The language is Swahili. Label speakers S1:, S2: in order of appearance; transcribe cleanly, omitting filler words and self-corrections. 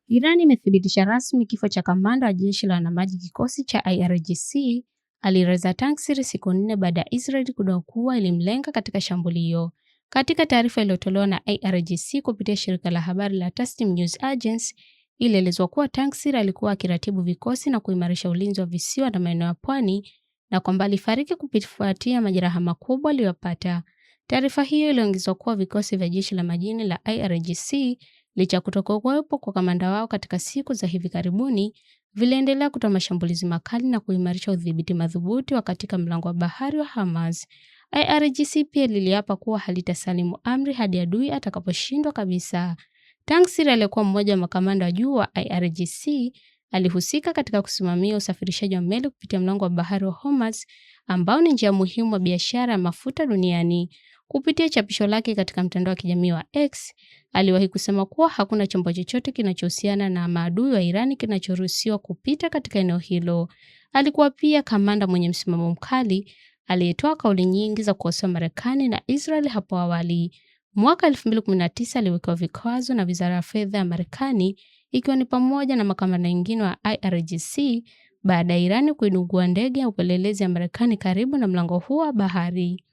S1: Iran imethibitisha rasmi kifo cha kamanda wa jeshi la wanamaji kikosi cha IRGC Alireza Tangsir siku 4 baada ya Israel kudai kuwa ilimlenga katika shambulio. Katika taarifa iliyotolewa na IRGC kupitia shirika la habari la Tasnim News Agency, ilielezwa kuwa Tangsir alikuwa akiratibu vikosi na kuimarisha ulinzi wa visiwa na maeneo ya pwani na kwamba alifariki kufuatia majeraha makubwa aliyopata. Taarifa hiyo iliongeza kuwa vikosi vya jeshi la majini la IRGC, licha kutokuwepo kwa kamanda wao katika siku za hivi karibuni, viliendelea kutoa mashambulizi makali na kuimarisha udhibiti madhubuti wa katika mlango wa bahari wa Hormuz. IRGC pia liliapa kuwa halitasalimu amri hadi adui atakaposhindwa kabisa. Tangsir aliyekuwa mmoja wa makamanda wa juu wa IRGC alihusika katika kusimamia usafirishaji wa meli kupitia mlango wa bahari wa Hormuz, ambao ni njia muhimu ya biashara ya mafuta duniani. Kupitia chapisho lake katika mtandao wa kijamii wa X, aliwahi kusema kuwa hakuna chombo chochote kinachohusiana na maadui wa Irani kinachoruhusiwa kupita katika eneo hilo. Alikuwa pia kamanda mwenye msimamo mkali aliyetoa kauli nyingi za kukosoa Marekani na Israel hapo awali. Mwaka 2019 aliwekewa vikwazo na Wizara ya Fedha ya Marekani, ikiwa ni pamoja na makamanda wengine wa IRGC baada ya Irani kuidungua ndege ya upelelezi ya Marekani karibu na mlango huo wa bahari.